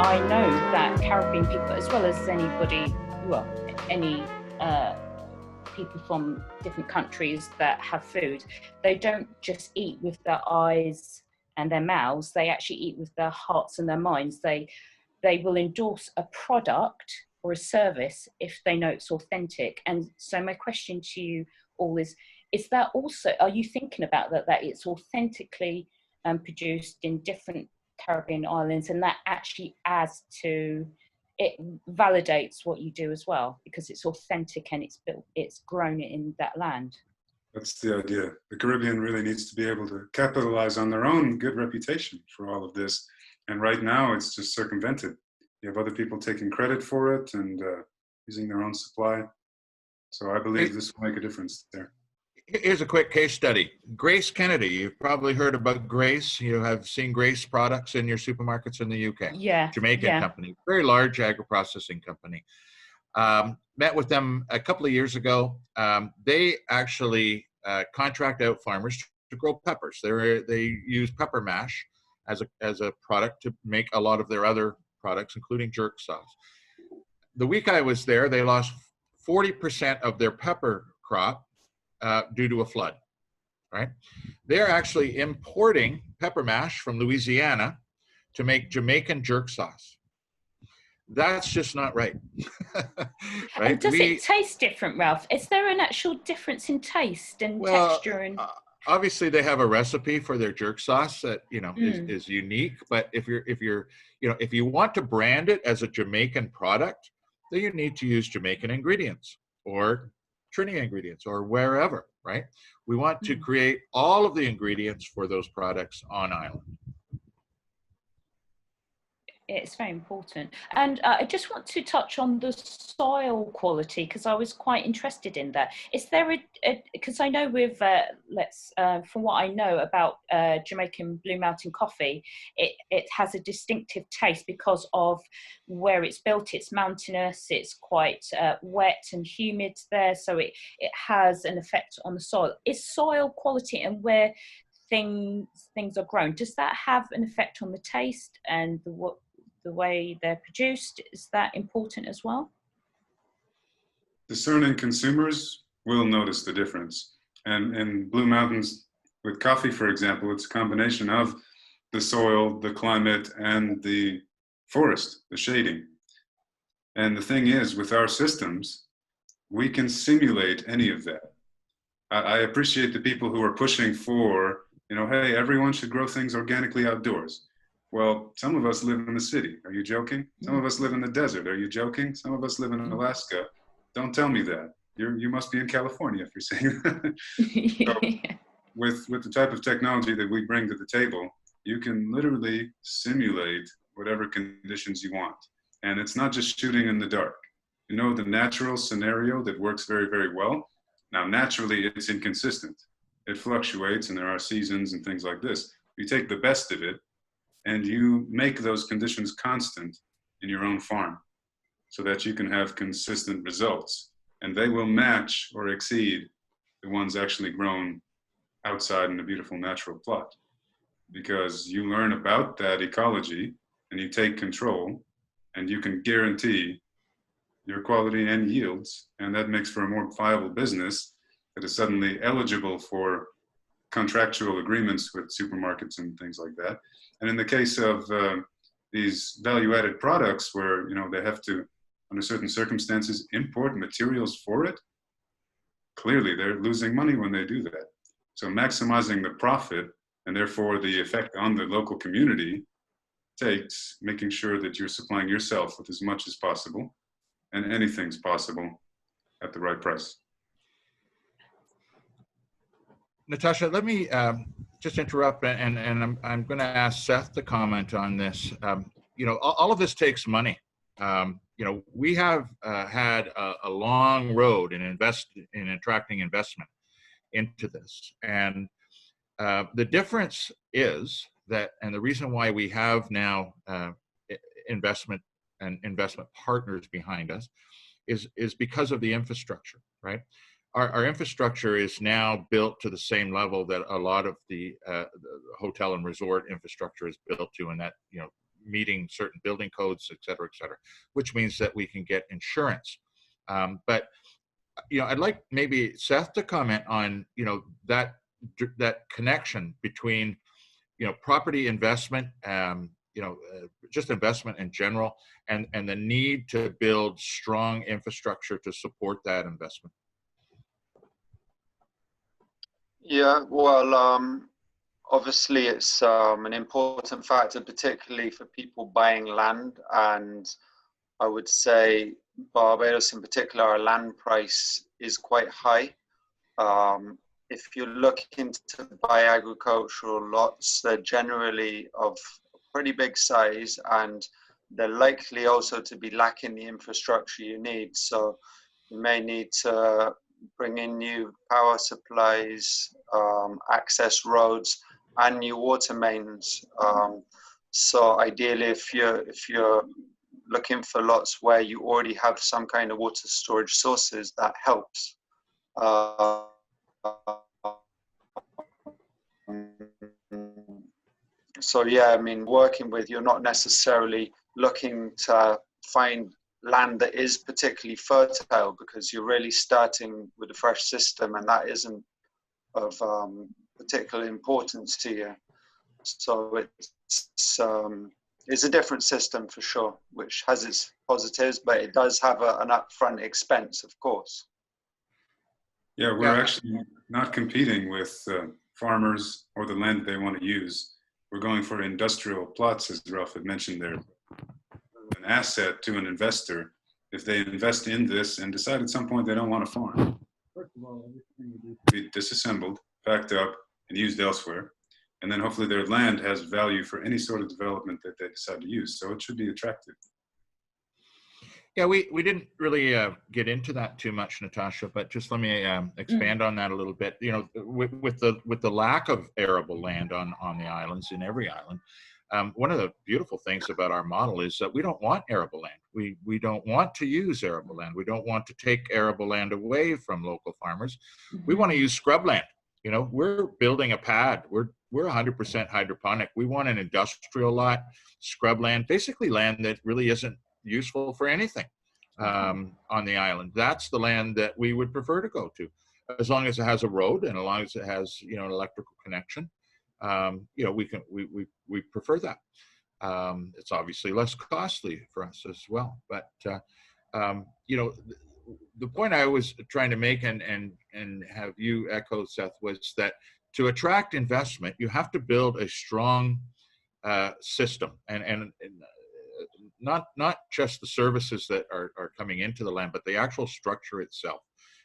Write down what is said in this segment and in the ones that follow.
I know that Caribbean people, as well as anybody, well, any people from different countries that have food, they don't just eat with their eyes and their mouths. They actually eat with their hearts and their minds. They will endorse a product or a service if they know it's authentic. And so my question to you all is that also, are you thinking about that it's authentically produced in different Caribbean islands, and that actually adds to it, validates what you do as well, because it's authentic and it's grown in that land? That's the idea. The Caribbean really needs to be able to capitalize on their own good reputation for all of this. And right now it's just circumvented. You have other people taking credit for it and using their own supply. So I believe this will make a difference there. Here's a quick case study. Grace Kennedy. You've probably heard about Grace. You have seen Grace products in your supermarkets in the UK. Yeah. Jamaican company, very large agro-processing company. Met with them a couple of years ago. They actually contract out farmers to grow peppers. They use pepper mash as a product to make a lot of their other products, including jerk sauce. The week I was there, they lost 40% of their pepper crop due to a flood, right? They're actually importing pepper mash from Louisiana to make Jamaican jerk sauce. That's just not right. Right? And does it taste different, Ralph? Is there an actual difference in taste and texture? And obviously they have a recipe for their jerk sauce that is unique. But if you want to brand it as a Jamaican product, then you need to use Jamaican ingredients or Trinidad ingredients or wherever, right? We want to create all of the ingredients for those products on island. It's very important. And I just want to touch on the soil quality, because I was quite interested in that. Is there because I know with, from what I know about Jamaican Blue Mountain coffee, it has a distinctive taste because of where it's built. It's mountainous, it's quite wet and humid there, so it has an effect on the soil. Is soil quality and where things are grown, does that have an effect on the taste and the way they're produced? Is that important as well? Discerning consumers will notice the difference. And in Blue Mountains, with coffee, for example, it's a combination of the soil, the climate, and the forest, the shading. And the thing is, with our systems, we can simulate any of that. I appreciate the people who are pushing for, hey, everyone should grow things organically outdoors. Well, some of us live in the city. Are you joking? Some of us live in the desert. Are you joking? Some of us live in Alaska. Don't tell me that. You must be in California if you're saying that. So with the type of technology that we bring to the table, you can literally simulate whatever conditions you want. And it's not just shooting in the dark. The natural scenario that works very, very well. Now, naturally, it's inconsistent. It fluctuates, and there are seasons and things like this. You take the best of it, and you make those conditions constant in your own farm so that you can have consistent results. And they will match or exceed the ones actually grown outside in a beautiful natural plot. Because you learn about that ecology and you take control, and you can guarantee your quality and yields, and that makes for a more viable business that is suddenly eligible for contractual agreements with supermarkets and things like that. And in the case of these value-added products where, you know, they have to, under certain circumstances, import materials for it, clearly they're losing money when they do that. So maximizing the profit and therefore the effect on the local community takes making sure that you're supplying yourself with as much as possible, and anything's possible at the right price. Natasha, let me just interrupt, and I'm going to ask Seth to comment on this. You know, all of this takes money. You know, we have had a long road in attracting investment into this, and the difference is that, and the reason why we have now investment and investment partners behind us is because of the infrastructure, right? Our infrastructure is now built to the same level that a lot of the hotel and resort infrastructure is built to, and that, you know, meeting certain building codes, et cetera, which means that we can get insurance. But, you know, I'd like maybe Seth to comment on, you know, that connection between, you know, property investment, you know, just investment in general, and the need to build strong infrastructure to support that investment. Yeah, well, obviously it's an important factor, particularly for people buying land. And I would say Barbados in particular, our land price is quite high. If you're looking to buy agricultural lots, they're generally of pretty big size, and they're likely also to be lacking the infrastructure you need. So you may need to bring in new power supplies, access roads, and new water mains. So ideally, if you're looking for lots where you already have some kind of water storage sources, that helps. So yeah, I mean, working with, you're not necessarily looking to find land that is particularly fertile, because you're really starting with a fresh system, and that isn't of particular importance to you. So it's a different system for sure, which has its positives, but it does have an upfront expense, of course. Yeah, we're actually not competing with farmers or the land they want to use. We're going for industrial plots, as Ralph had mentioned there. An asset to an investor if they invest in this and decide at some point they don't want to farm. First of all, everything will be disassembled, packed up, and used elsewhere. And then hopefully their land has value for any sort of development that they decide to use. So it should be attractive. Yeah, we didn't really get into that too much, Natasha, but just let me expand on that a little bit. You know, with the lack of arable land on the islands, in every island, one of the beautiful things about our model is that we don't want arable land. We don't want to use arable land. We don't want to take arable land away from local farmers. We want to use scrubland. You know, we're building a pad. We're 100% hydroponic. We want an industrial lot, scrubland, basically land that really isn't useful for anything on the island. That's the land that we would prefer to go to, as long as it has a road and as long as it has, you know, an electrical connection. You know, we prefer that. It's obviously less costly for us as well. But you know, the point I was trying to make and have you echo, Seth, was that to attract investment, you have to build a strong system, and not just the services that are coming into the land, but the actual structure itself.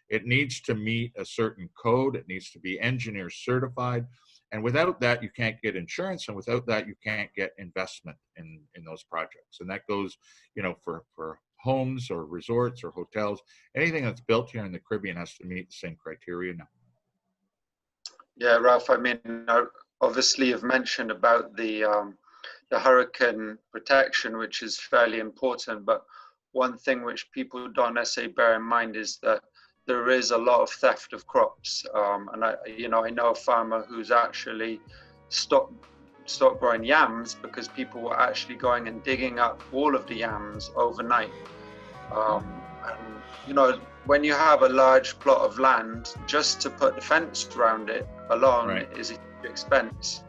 It needs to meet a certain code. It needs to be engineer certified. And without that, you can't get insurance. And without that, you can't get investment in those projects. And that goes, you know, for homes or resorts or hotels. Anything that's built here in the Caribbean has to meet the same criteria now. Yeah, Ralph, I mean, obviously you've mentioned about the hurricane protection, which is fairly important. But one thing which people don't necessarily bear in mind is that there is a lot of theft of crops. And I know a farmer who's actually stopped growing yams because people were actually going and digging up all of the yams overnight. And, you know, when you have a large plot of land, just to put the fence around it alone Right. is a huge expense.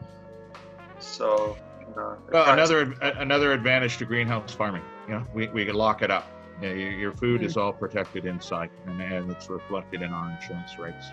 So, you know, Well, another advantage to greenhouse farming. You know, we can lock it up. You know, your food is all protected inside, and it's reflected in our insurance rates.